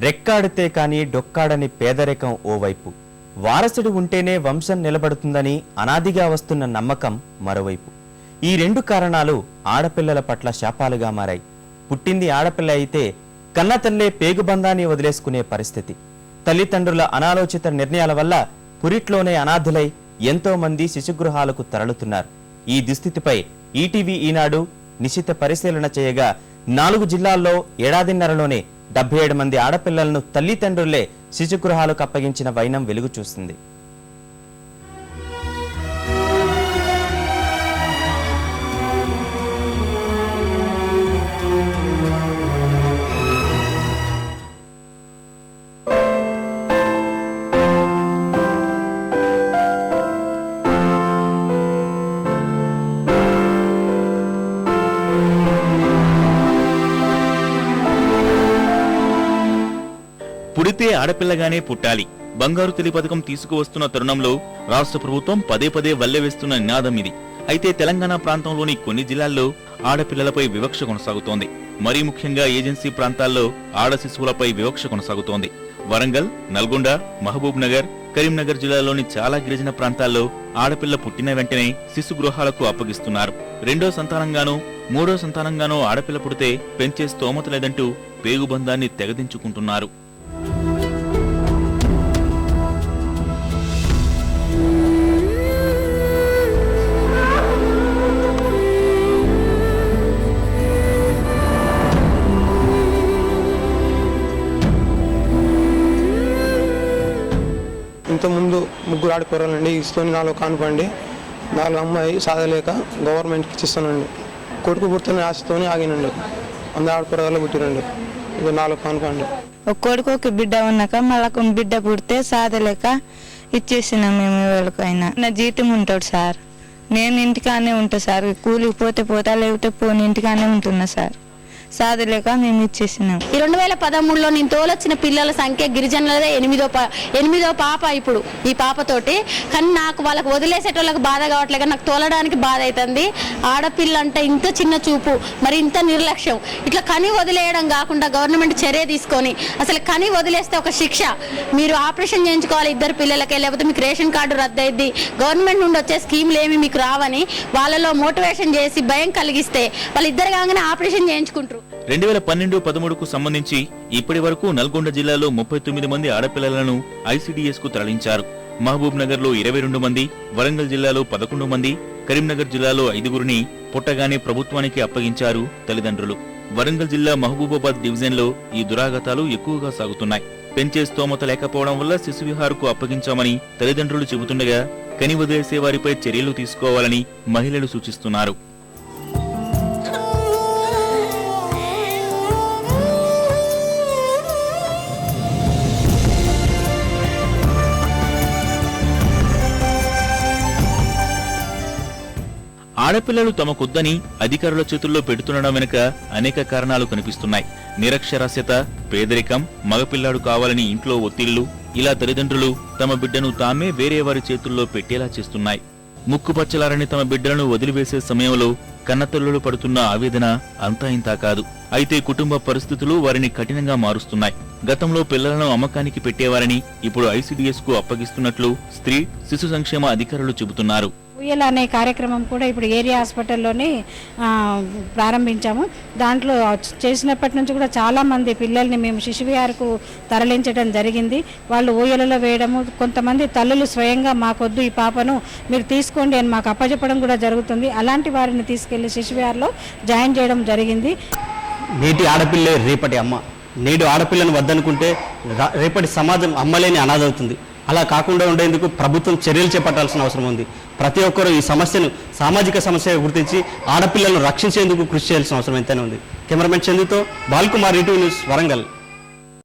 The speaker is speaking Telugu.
రెక్కాడితే కాని డొక్కాడని పేదరికం ఓవైపు, వారసుడు ఉంటేనే వంశం నిలబడుతుందని అనాదిగా వస్తున్న నమ్మకం మరోవైపు. ఈ రెండు కారణాలు ఆడపిల్లల పట్ల శాపాలుగా మారాయి. పుట్టింది ఆడపిల్ల అయితే కన్నతల్లే పేగుబంధాన్ని వదిలేసుకునే పరిస్థితి. తల్లిదండ్రుల అనాలోచిత నిర్ణయాల వల్ల పురిట్లోనే అనాథులై ఎంతో మంది శిశుగృహాలకు తరలుతున్నారు. ఈ దుస్థితిపై ఈటీవీ ఈనాడు నిశిత పరిశీలన చేయగా 4 జిల్లాల్లో ఏడాదిన్నరలోనే 77 మంది ఆడపిల్లలను తల్లిదండ్రులే శిశుగృహాలకు అప్పగించిన వైనం వెలుగు చూస్తుంది. పుడితే ఆడపిల్లగానే పుట్టాలి, బంగారు తల్లి పథకం తీసుకువస్తున్న తరుణంలో రాష్ట్ర ప్రభుత్వం పదే పదే వల్లెవేస్తున్న నినాదం ఇది. అయితే తెలంగాణ ప్రాంతంలోని కొన్ని జిల్లాల్లో ఆడపిల్లలపై వివక్ష కొనసాగుతోంది. మరీ ముఖ్యంగా ఏజెన్సీ ప్రాంతాల్లో ఆడ శిశువులపై వివక్ష కొనసాగుతోంది. వరంగల్, నల్గొండ, మహబూబ్ నగర్, కరీంనగర్ జిల్లాలోని చాలా గిరిజన ప్రాంతాల్లో ఆడపిల్ల పుట్టిన వెంటనే శిశు గృహాలకు అప్పగిస్తున్నారు. 2వ సంతానంగానూ 3వ సంతానంగానూ ఆడపిల్ల పుడితే పెంచే స్తోమత లేదంటూ పేగుబంధాన్ని తెగదించుకుంటున్నారు. ఇంతకుముందు 3 ఆడపిల్లలండి, ఇస్తూని 4 కానుపండి, 4 అమ్మాయి సాధలేక గవర్నమెంట్కి ఇచ్చిస్తానండి. కొడుకు పుడుతున్న ఆశతోనే ఆగినండి. 100 ఆడపిల్లలు పుట్టినండి. ఇది 4 కానుపండి. ఒక కొడుకు బిడ్డ ఉన్నాక మళ్ళీ బిడ్డ పుడితే సాధలేక ఇచ్చేసినాం మేము. ఎవరికైనా నా జీతం ఉంటాడు సార్, నేను ఇంటికానే ఉంటా సార్. కూలికి పోతే పోతా, లేకపోతే పోని ఇంటికానే ఉంటున్నా సార్. సాధలేక మేము ఇచ్చేసినాం. ఈ 2013లో నేను తోలొచ్చిన పిల్లల సంఖ్య గిరిజనులదే 8వ పాప ఇప్పుడు ఈ పాపతోటి. కానీ నాకు వాళ్ళకి వదిలేసేటోళ్ళకి బాధ కావట్లేదు, నాకు తోలడానికి బాధ అవుతుంది. ఆడపిల్ల అంటే ఇంత చిన్న చూపు, మరి ఇంత నిర్లక్ష్యం. ఇట్లా కని వదిలేయడం కాకుండా గవర్నమెంట్ చర్య తీసుకొని అసలు కని వదిలేస్తే ఒక శిక్ష. మీరు ఆపరేషన్ చేయించుకోవాలి 2 పిల్లలకే, లేకపోతే మీకు రేషన్ కార్డు రద్దయిద్ది, గవర్నమెంట్ నుండి వచ్చే స్కీమ్లు ఏమి మీకు రావని వాళ్ళలో మోటివేషన్ చేసి భయం కలిగిస్తే వాళ్ళిద్దరు కాగానే ఆపరేషన్ చేయించుకుంటారు. 2012-13కు సంబంధించి ఇప్పటి వరకు నల్గొండ జిల్లాలో 39 మంది ఆడపిల్లలను ఐసీడీఎస్ కు తరలించారు. మహబూబ్ నగర్ లో 22 మంది, వరంగల్ జిల్లాలో 11 మంది, కరీంనగర్ జిల్లాలో 5గురిని పుట్టగానే ప్రభుత్వానికి అప్పగించారు తల్లిదండ్రులు. వరంగల్ జిల్లా మహబూబాబాద్ డివిజన్ లో ఈ దురాగతాలు ఎక్కువగా సాగుతున్నాయి. పెంచే స్తోమత లేకపోవడం వల్ల శిశు విహార్కు అప్పగించామని తల్లిదండ్రులు చెబుతుండగా కని వదిలేసే వారిపై చర్యలు తీసుకోవాలని మహిళలు సూచిస్తున్నారు. ఆడపిల్లలు తమకొద్దని అధికారుల చేతుల్లో పెడుతుండడం వెనుక అనేక కారణాలు కనిపిస్తున్నాయి. నిరక్షరాస్యత, పేదరికం, మగపిల్లాడు కావాలని ఇంట్లో ఒత్తిళ్లు, ఇలా తల్లిదండ్రులు తమ బిడ్డను తామే వేరే వారి చేతుల్లో పెట్టేలా చేస్తున్నాయి. ముక్కుపచ్చలారని తమ బిడ్డలను వదిలివేసే సమయంలో కన్నతల్లులు పడుతున్న ఆవేదన అంతా ఇంతా కాదు. అయితే కుటుంబ పరిస్థితులు వారిని కఠినంగా మారుస్తున్నాయి. గతంలో పిల్లలను అమ్మకానికి పెట్టేవారని ఇప్పుడు ఐసీడీఎస్ కు అప్పగిస్తున్నట్లు స్త్రీ శిశు సంక్షేమ అధికారులు చెబుతున్నారు. ఉయ్యాల అనే కార్యక్రమం కూడా ఇప్పుడు ఏరియా హాస్పిటల్లోనే ప్రారంభించాము. దాంట్లో చేసినప్పటి నుంచి కూడా చాలామంది పిల్లల్ని మేము శిశు విహార్కు తరలించడం జరిగింది. వాళ్ళు ఊయలలో వేయడము, కొంతమంది తల్లులు స్వయంగా మాకొద్దు ఈ పాపను మీరు తీసుకోండి అని మాకు అప్పచెప్పడం కూడా జరుగుతుంది. అలాంటి వారిని తీసుకెళ్లి శిశు విహార్లో జాయిన్ చేయడం జరిగింది. నేటి ఆడపిల్లే రేపటి అమ్మ. నేడు ఆడపిల్లను వద్దనుకుంటే రేపటి సమాజం అమ్మలేని అనాథవుతుంది. అలా కాకుండా ఉండేందుకు ప్రభుత్వం చర్యలు చేపట్టాల్సిన అవసరం ఉంది. ప్రతి ఒక్కరూ ఈ సమస్యను సామాజిక సమస్యగా గుర్తించి ఆడపిల్లలను రక్షించేందుకు కృషి చేయాల్సిన అవసరం ఎంతైనా ఉంది. కెమెరామెన్ చందుతో బాల్కుమార్, ఈటీవీ న్యూస్, వరంగల్.